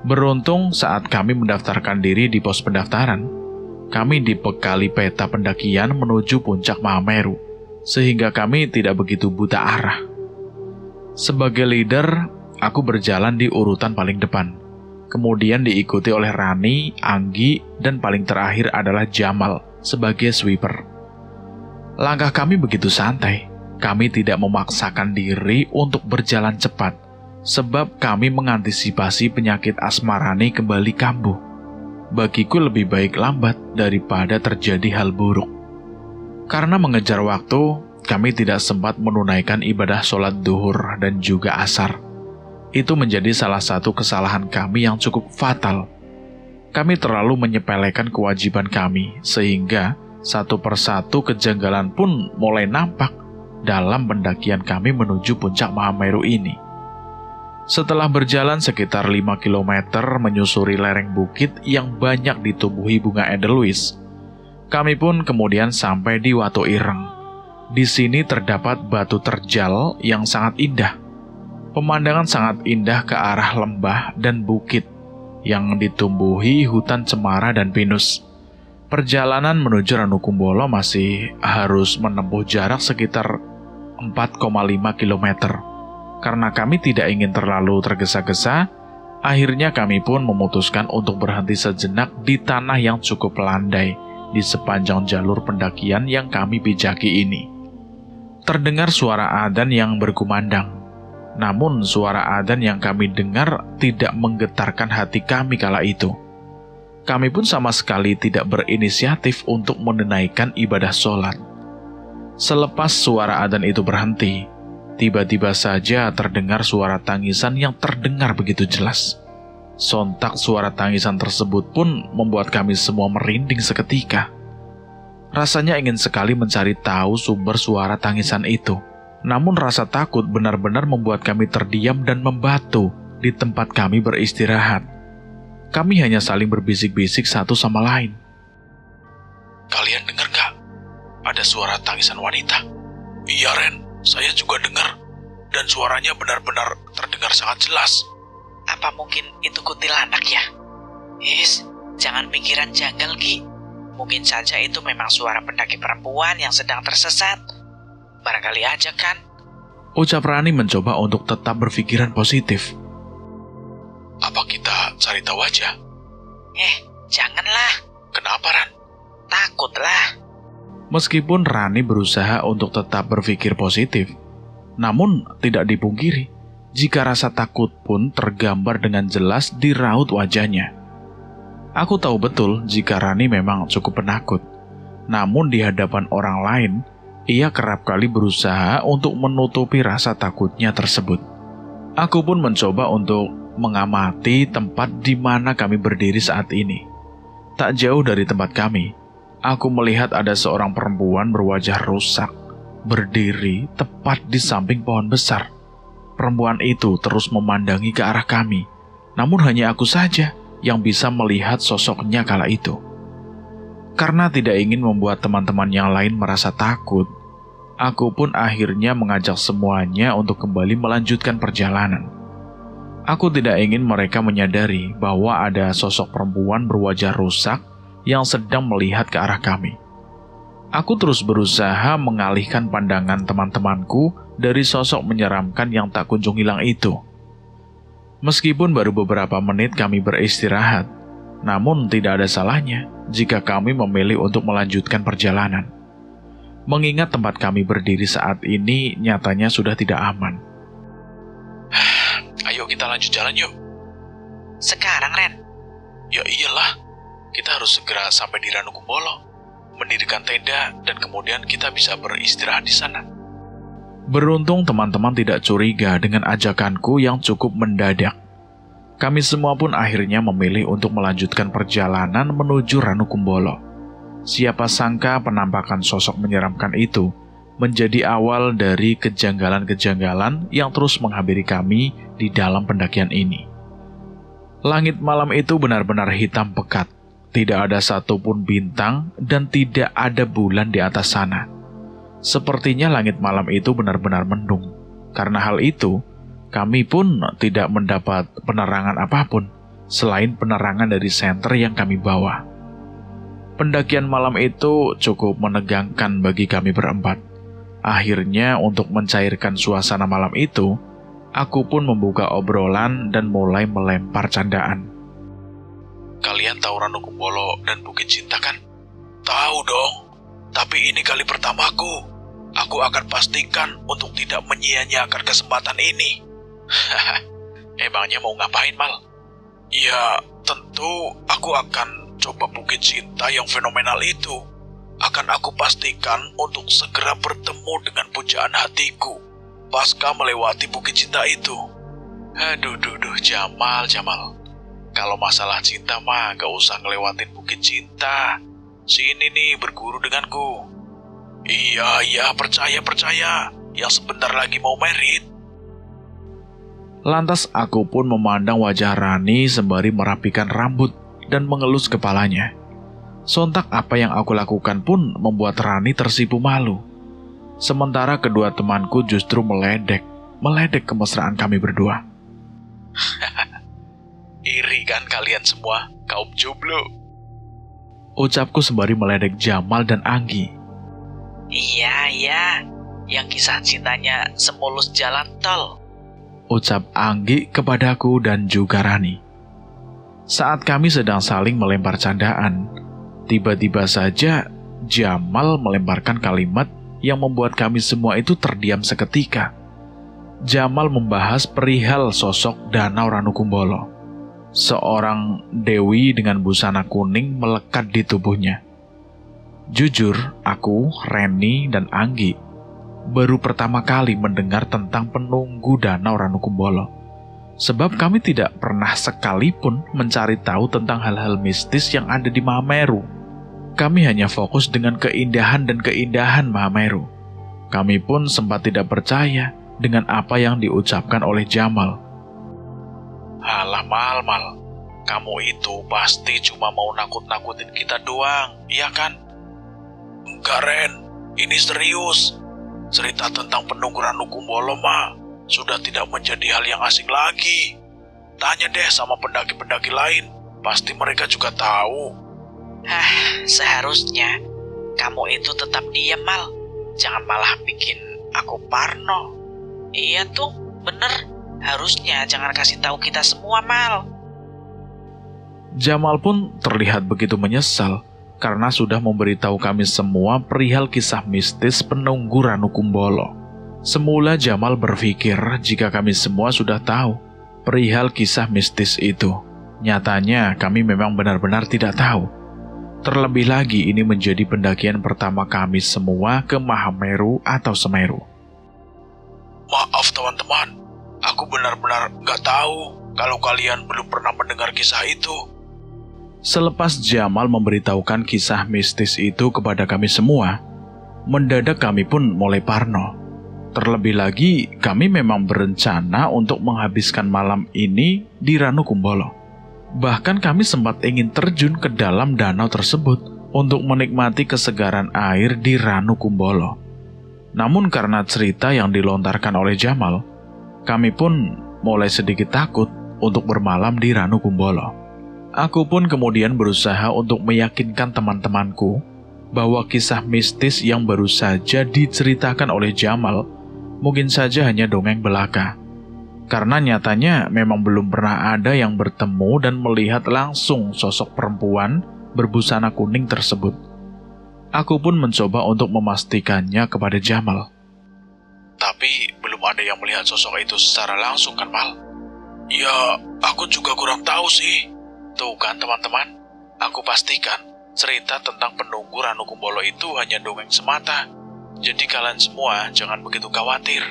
Beruntung saat kami mendaftarkan diri di pos pendaftaran, kami dibekali peta pendakian menuju puncak Mahameru, sehingga kami tidak begitu buta arah. Sebagai leader, aku berjalan di urutan paling depan, kemudian diikuti oleh Rani, Anggi, dan paling terakhir adalah Jamal sebagai sweeper. Langkah kami begitu santai, kami tidak memaksakan diri untuk berjalan cepat, sebab kami mengantisipasi penyakit asma Rani kembali kambuh. Bagiku lebih baik lambat daripada terjadi hal buruk. Karena mengejar waktu, kami tidak sempat menunaikan ibadah sholat duhur dan juga asar. Itu menjadi salah satu kesalahan kami yang cukup fatal. Kami terlalu menyepelekan kewajiban kami, sehingga satu persatu kejanggalan pun mulai nampak dalam pendakian kami menuju puncak Mahameru ini. Setelah berjalan sekitar 5 km menyusuri lereng bukit yang banyak ditumbuhi bunga edelweiss, kami pun kemudian sampai di Watu Ireng. Di sini terdapat batu terjal yang sangat indah. Pemandangan sangat indah ke arah lembah dan bukit yang ditumbuhi hutan cemara dan pinus. Perjalanan menuju Ranukumbolo masih harus menempuh jarak sekitar 4,5 km. Karena kami tidak ingin terlalu tergesa-gesa, akhirnya kami pun memutuskan untuk berhenti sejenak di tanah yang cukup landai di sepanjang jalur pendakian yang kami pijaki ini. Terdengar suara adzan yang berkumandang. Namun suara adzan yang kami dengar tidak menggetarkan hati kami kala itu. Kami pun sama sekali tidak berinisiatif untuk menunaikan ibadah sholat. Selepas suara adzan itu berhenti, tiba-tiba saja terdengar suara tangisan yang terdengar begitu jelas. Sontak suara tangisan tersebut pun membuat kami semua merinding seketika. Rasanya ingin sekali mencari tahu sumber suara tangisan itu. Namun rasa takut benar-benar membuat kami terdiam dan membatu di tempat kami beristirahat. Kami hanya saling berbisik-bisik satu sama lain.
Kalian dengar gak? Ada suara tangisan wanita. Iya, Ren. Saya juga dengar, dan suaranya benar-benar terdengar sangat jelas.
Apa mungkin itu kuntilanak ya? Jangan pikiran janggal, Ki. Mungkin saja itu memang suara pendaki perempuan yang sedang tersesat. Barangkali aja kan?
Ucap Rani mencoba untuk tetap berpikiran positif.
Apa kita cari tahu aja?
Janganlah.
Kenapa, Ran?
Takutlah.
Meskipun Rani berusaha untuk tetap berpikir positif, namun tidak dipungkiri jika rasa takut pun tergambar dengan jelas di raut wajahnya. Aku tahu betul jika Rani memang cukup penakut, namun di hadapan orang lain, ia kerap kali berusaha untuk menutupi rasa takutnya tersebut. Aku pun mencoba untuk mengamati tempat di mana kami berdiri saat ini. Tak jauh dari tempat kami, aku melihat ada seorang perempuan berwajah rusak, berdiri tepat di samping pohon besar. Perempuan itu terus memandangi ke arah kami, namun hanya aku saja yang bisa melihat sosoknya kala itu. Karena tidak ingin membuat teman-teman yang lain merasa takut, aku pun akhirnya mengajak semuanya untuk kembali melanjutkan perjalanan. Aku tidak ingin mereka menyadari bahwa ada sosok perempuan berwajah rusak yang sedang melihat ke arah kami. Aku terus berusaha mengalihkan pandangan teman-temanku dari sosok menyeramkan yang tak kunjung hilang itu. Meskipun baru beberapa menit kami beristirahat, namun tidak ada salahnya jika kami memilih untuk melanjutkan perjalanan. Mengingat tempat kami berdiri saat ini nyatanya sudah tidak aman.
Ayo kita lanjut jalan yuk.
Sekarang, Ren?
Ya iyalah, kita harus segera sampai di Ranukumbolo, mendirikan tenda, dan kemudian kita bisa beristirahat di sana.
Beruntung teman-teman tidak curiga dengan ajakanku yang cukup mendadak. Kami semua pun akhirnya memilih untuk melanjutkan perjalanan menuju Ranukumbolo. Siapa sangka penampakan sosok menyeramkan itu menjadi awal dari kejanggalan-kejanggalan yang terus menghampiri kami di dalam pendakian ini. Langit malam itu benar-benar hitam pekat. Tidak ada satupun bintang dan tidak ada bulan di atas sana. Sepertinya langit malam itu benar-benar mendung. Karena hal itu, kami pun tidak mendapat penerangan apapun selain penerangan dari senter yang kami bawa. Pendakian malam itu cukup menegangkan bagi kami berempat. Akhirnya untuk mencairkan suasana malam itu, aku pun membuka obrolan dan mulai melempar candaan.
Kalian tahu Ranukumbolo dan Bukit Cinta kan? Tahu dong, tapi ini kali pertamaku. Aku akan pastikan untuk tidak menyia-nyiakan kesempatan ini.
Emangnya mau ngapain, Mal?
Ya, tentu aku akan coba Bukit Cinta yang fenomenal itu. Akan aku pastikan untuk segera bertemu dengan pujaan hatiku pasca melewati Bukit Cinta itu.
Aduh, Jamal. Kalau masalah cinta mah gak usah ngelewatin Bukit Cinta. Sini nih berguru denganku.
Iya, percaya. Yang sebentar lagi mau merit.
Lantas aku pun memandang wajah Rani sembari merapikan rambut dan mengelus kepalanya. Sontak apa yang aku lakukan pun membuat Rani tersipu malu. Sementara kedua temanku justru meledek kemesraan kami berdua.
Iri kan kalian semua, kaum jomblo?
Ucapku sembari meledek Jamal dan Anggi.
Iya, yang kisah cintanya semulus jalan tol.
Ucap Anggi kepadaku dan juga Rani. Saat kami sedang saling melempar candaan, tiba-tiba saja Jamal melemparkan kalimat yang membuat kami semua itu terdiam seketika. Jamal membahas perihal sosok Danau Ranukumbolo. Seorang dewi dengan busana kuning melekat di tubuhnya. Jujur, aku, Reni, dan Anggi baru pertama kali mendengar tentang penunggu Danau Ranukumbolo. Sebab kami tidak pernah sekalipun mencari tahu tentang hal-hal mistis yang ada di Mahameru. Kami hanya fokus dengan keindahan Mahameru. Kami pun sempat tidak percaya dengan apa yang diucapkan oleh Jamal.
Alah, Mal. Kamu itu pasti cuma mau nakut-nakutin kita doang, iya kan? Enggak, Ren. Ini serius. Cerita tentang penunggu Ranukumbolo mah sudah tidak menjadi hal yang asing lagi. Tanya deh sama pendaki-pendaki lain. Pasti mereka juga tahu.
Seharusnya kamu itu tetap diam, Mal. Jangan malah bikin aku parno. Iya tuh, bener. Harusnya jangan kasih tahu kita semua, Mal.
Jamal pun terlihat begitu menyesal karena sudah memberitahu kami semua perihal kisah mistis penunggu Ranu Kumbolo. Semula Jamal berpikir jika kami semua sudah tahu perihal kisah mistis itu. Nyatanya kami memang benar-benar tidak tahu. Terlebih lagi ini menjadi pendakian pertama kami semua ke Mahameru atau Semeru.
Maaf teman-teman, aku benar-benar nggak tahu kalau kalian belum pernah mendengar kisah itu.
Selepas Jamal memberitahukan kisah mistis itu kepada kami semua, mendadak kami pun mulai parno. Terlebih lagi, kami memang berencana untuk menghabiskan malam ini di Ranu Kumbolo. Bahkan kami sempat ingin terjun ke dalam danau tersebut untuk menikmati kesegaran air di Ranu Kumbolo. Namun karena cerita yang dilontarkan oleh Jamal, kami pun mulai sedikit takut untuk bermalam di Ranu Kumbolo. Aku pun kemudian berusaha untuk meyakinkan teman-temanku bahwa kisah mistis yang baru saja diceritakan oleh Jamal mungkin saja hanya dongeng belaka. Karena nyatanya memang belum pernah ada yang bertemu dan melihat langsung sosok perempuan berbusana kuning tersebut. Aku pun mencoba untuk memastikannya kepada Jamal.
Tapi belum ada yang melihat sosok itu secara langsung kan, Mal? Ya, aku juga kurang tahu sih. Tuh kan teman-teman, aku pastikan cerita tentang penunggu Ranu Kumbolo itu hanya dongeng semata. Jadi kalian semua jangan begitu khawatir.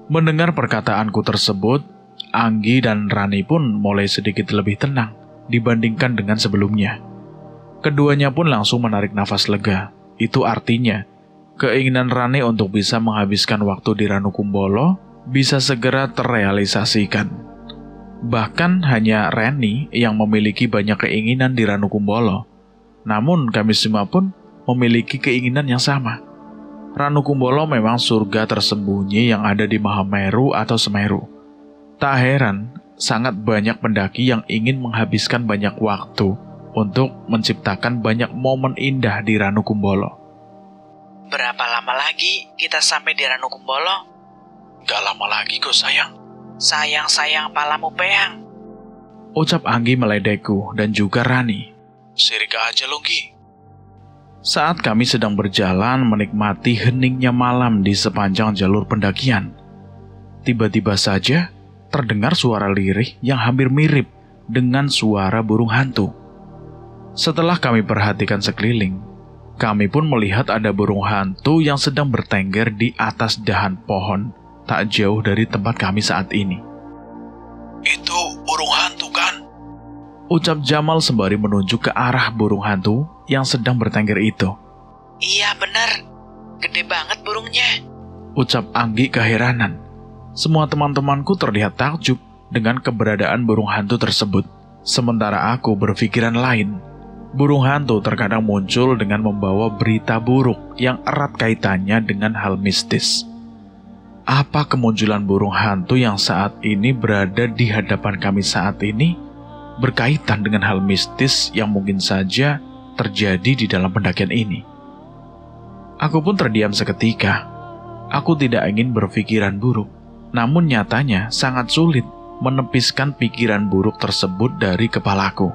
Mendengar perkataanku tersebut, Anggi dan Rani pun mulai sedikit lebih tenang dibandingkan dengan sebelumnya. Keduanya pun langsung menarik nafas lega. Itu artinya, keinginan Rani untuk bisa menghabiskan waktu di Ranu Kumbolo bisa segera terrealisasikan. Bahkan hanya Rani yang memiliki banyak keinginan di Ranu Kumbolo. Namun kami semua pun memiliki keinginan yang sama. Ranu Kumbolo memang surga tersembunyi yang ada di Mahameru atau Semeru. Tak heran, sangat banyak pendaki yang ingin menghabiskan banyak waktu untuk menciptakan banyak momen indah di Ranu Kumbolo.
Berapa lama lagi kita sampai di Ranu Kumbolo?
Gak lama lagi kok sayang.
Sayang-sayang palamu peyang,
ucap Anggi meledekku dan juga Rani.
Sirik aja lo, Gi.
Saat kami sedang berjalan menikmati heningnya malam di sepanjang jalur pendakian, tiba-tiba saja terdengar suara lirih yang hampir mirip dengan suara burung hantu. Setelah kami perhatikan sekeliling, kami pun melihat ada burung hantu yang sedang bertengger di atas dahan pohon tak jauh dari tempat kami saat ini.
Itu burung hantu kan?
Ucap Jamal sembari menunjuk ke arah burung hantu yang sedang bertengger itu.
Iya benar, gede banget burungnya,
ucap Anggi keheranan. Semua teman-temanku terlihat takjub dengan keberadaan burung hantu tersebut. Sementara aku berpikiran lain. Burung hantu terkadang muncul dengan membawa berita buruk yang erat kaitannya dengan hal mistis. Apa kemunculan burung hantu yang saat ini berada di hadapan kami saat ini berkaitan dengan hal mistis yang mungkin saja terjadi di dalam pendakian ini? Aku pun terdiam seketika. Aku tidak ingin berpikiran buruk, namun nyatanya sangat sulit menepiskan pikiran buruk tersebut dari kepalaku.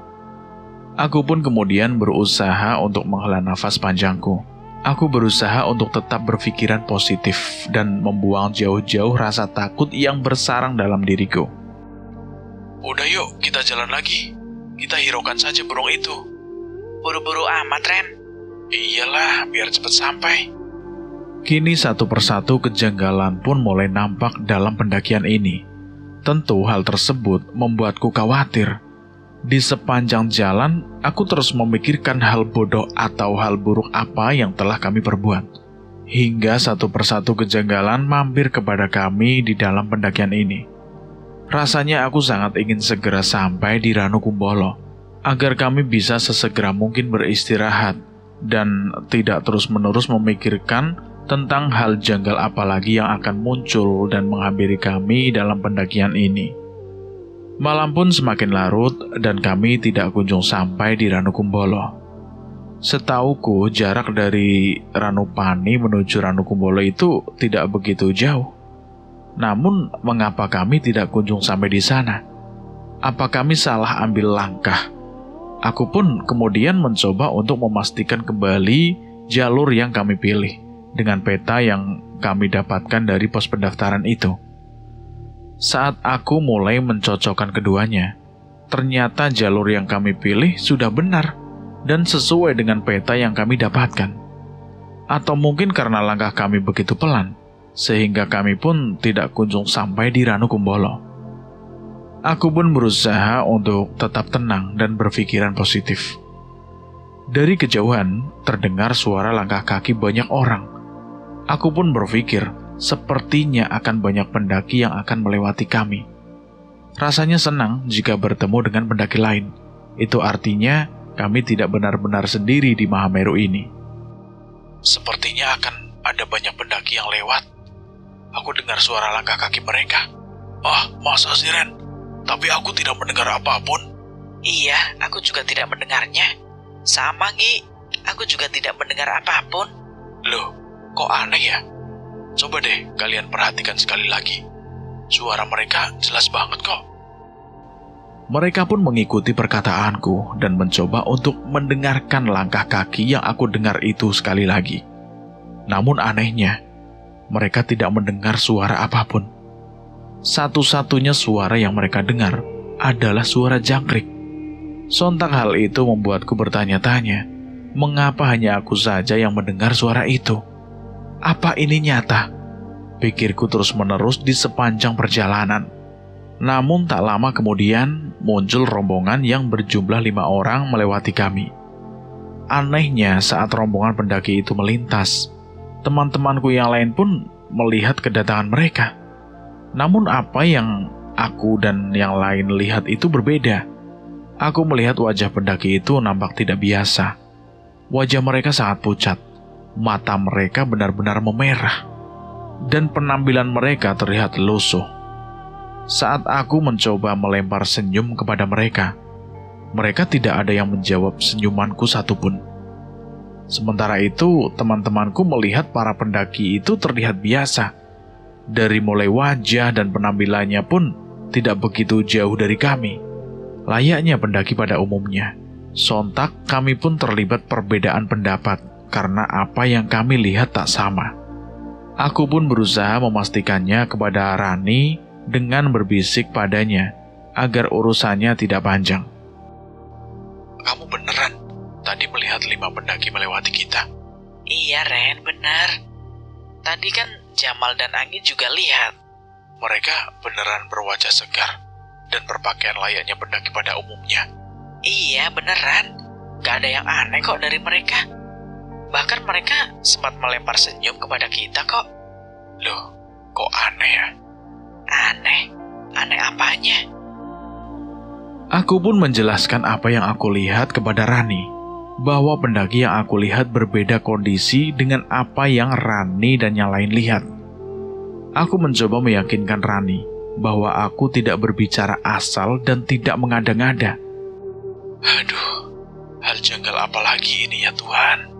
Aku pun kemudian berusaha untuk menghela nafas panjangku. Aku berusaha untuk tetap berpikiran positif dan membuang jauh-jauh rasa takut yang bersarang dalam diriku.
Udah yuk, kita jalan lagi. Kita hiraukan saja burung itu.
Buru-buru amat, Ren.
Iyalah, biar cepat sampai.
Kini satu persatu kejanggalan pun mulai nampak dalam pendakian ini. Tentu hal tersebut membuatku khawatir. Di sepanjang jalan, aku terus memikirkan hal bodoh atau hal buruk apa yang telah kami perbuat. Hingga satu persatu kejanggalan mampir kepada kami di dalam pendakian ini. Rasanya aku sangat ingin segera sampai di Ranu Kumbolo, agar kami bisa sesegera mungkin beristirahat, dan tidak terus-menerus memikirkan tentang hal janggal apa lagi yang akan muncul dan menghampiri kami dalam pendakian ini. Malam pun semakin larut dan kami tidak kunjung sampai di Ranukumbolo. Setauku jarak dari Ranupani menuju Ranukumbolo itu tidak begitu jauh. Namun mengapa kami tidak kunjung sampai di sana? Apa kami salah ambil langkah? Aku pun kemudian mencoba untuk memastikan kembali jalur yang kami pilih dengan peta yang kami dapatkan dari pos pendaftaran itu. Saat aku mulai mencocokkan keduanya, ternyata jalur yang kami pilih sudah benar dan sesuai dengan peta yang kami dapatkan. Atau mungkin karena langkah kami begitu pelan, sehingga kami pun tidak kunjung sampai di Ranukumbolo. Aku pun berusaha untuk tetap tenang dan berpikiran positif. Dari kejauhan, terdengar suara langkah kaki banyak orang. Aku pun berpikir, sepertinya akan banyak pendaki yang akan melewati kami. Rasanya senang jika bertemu dengan pendaki lain. Itu artinya kami tidak benar-benar sendiri di Mahameru ini.
Sepertinya akan ada banyak pendaki yang lewat. Aku dengar suara langkah kaki mereka. Ah, masa sih, Ren? Tapi aku tidak mendengar apapun.
Iya, aku juga tidak mendengarnya. Sama, Gi. Aku juga tidak mendengar apapun.
Loh, kok aneh ya? Coba deh kalian perhatikan sekali lagi. Suara mereka jelas banget kok.
Mereka pun mengikuti perkataanku dan mencoba untuk mendengarkan langkah kaki yang aku dengar itu sekali lagi. Namun anehnya, mereka tidak mendengar suara apapun. Satu-satunya suara yang mereka dengar adalah suara jangkrik. Sontak hal itu membuatku bertanya-tanya, mengapa hanya aku saja yang mendengar suara itu? Apa ini nyata? Pikirku terus-menerus di sepanjang perjalanan. Namun tak lama kemudian muncul rombongan yang berjumlah 5 orang melewati kami. Anehnya saat rombongan pendaki itu melintas, teman-temanku yang lain pun melihat kedatangan mereka. Namun apa yang aku dan yang lain lihat itu berbeda. Aku melihat wajah pendaki itu nampak tidak biasa. Wajah mereka sangat pucat. Mata mereka benar-benar memerah, dan penampilan mereka terlihat lusuh. Saat aku mencoba melempar senyum kepada mereka, mereka tidak ada yang menjawab senyumanku satupun. Sementara itu, teman-temanku melihat para pendaki itu terlihat biasa. Dari mulai wajah dan penampilannya pun tidak begitu jauh dari kami, layaknya pendaki pada umumnya. Sontak kami pun terlibat perbedaan pendapat, karena apa yang kami lihat tak sama. Aku pun berusaha memastikannya kepada Rani dengan berbisik padanya agar urusannya tidak panjang.
Kamu beneran tadi melihat 5 pendaki melewati kita?
Iya, Ren, benar. Tadi kan Jamal dan Angin juga lihat.
Mereka beneran berwajah segar dan berpakaian layaknya pendaki pada umumnya.
Iya, beneran. Gak ada yang aneh kok dari mereka. Bahkan mereka sempat melempar senyum kepada kita kok.
Loh, kok aneh ya?
Aneh? Aneh apanya?
Aku pun menjelaskan apa yang aku lihat kepada Rani, bahwa pendaki yang aku lihat berbeda kondisi dengan apa yang Rani dan yang lain lihat. Aku mencoba meyakinkan Rani bahwa aku tidak berbicara asal dan tidak mengada-ngada.
Aduh, hal janggal apa lagi ini ya Tuhan?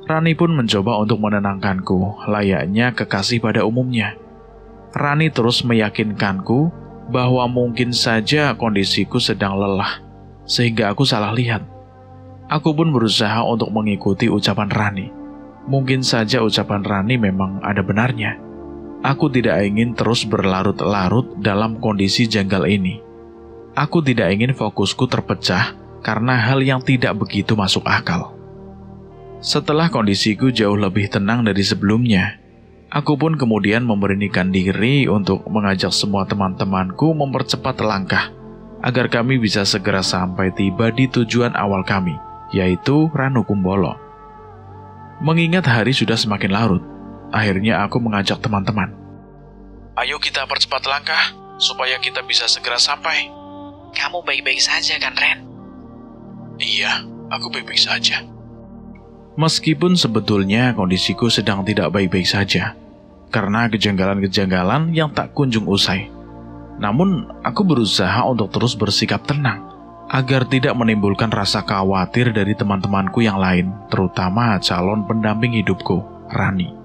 Rani pun mencoba untuk menenangkanku, layaknya kekasih pada umumnya. Rani terus meyakinkanku bahwa mungkin saja kondisiku sedang lelah, sehingga aku salah lihat. Aku pun berusaha untuk mengikuti ucapan Rani. Mungkin saja ucapan Rani memang ada benarnya. Aku tidak ingin terus berlarut-larut dalam kondisi janggal ini. Aku tidak ingin fokusku terpecah karena hal yang tidak begitu masuk akal. Setelah kondisiku jauh lebih tenang dari sebelumnya, aku pun kemudian memberanikan diri untuk mengajak semua teman-temanku mempercepat langkah agar kami bisa segera sampai tiba di tujuan awal kami, yaitu Ranukumbolo. Mengingat hari sudah semakin larut, akhirnya aku mengajak teman-teman.
Ayo kita percepat langkah supaya kita bisa segera sampai.
Kamu baik-baik saja kan, Ren?
Iya, aku baik-baik saja.
Meskipun sebetulnya kondisiku sedang tidak baik-baik saja, karena kejanggalan-kejanggalan yang tak kunjung usai. Namun, aku berusaha untuk terus bersikap tenang, agar tidak menimbulkan rasa khawatir dari teman-temanku yang lain, terutama calon pendamping hidupku, Rani.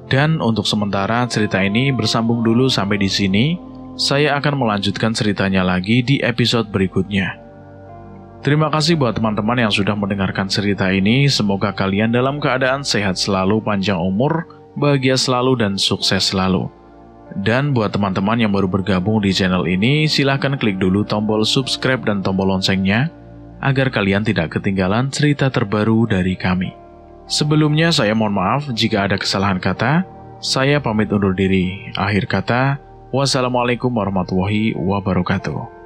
Dan untuk sementara cerita ini bersambung dulu sampai di sini. Saya akan melanjutkan ceritanya lagi di episode berikutnya. Terima kasih buat teman-teman yang sudah mendengarkan cerita ini. Semoga kalian dalam keadaan sehat selalu, panjang umur, bahagia selalu, dan sukses selalu. Dan buat teman-teman yang baru bergabung di channel ini, silahkan klik dulu tombol subscribe dan tombol loncengnya, agar kalian tidak ketinggalan cerita terbaru dari kami. Sebelumnya saya mohon maaf jika ada kesalahan kata. Saya pamit undur diri. Akhir kata, wassalamualaikum warahmatullahi wabarakatuh.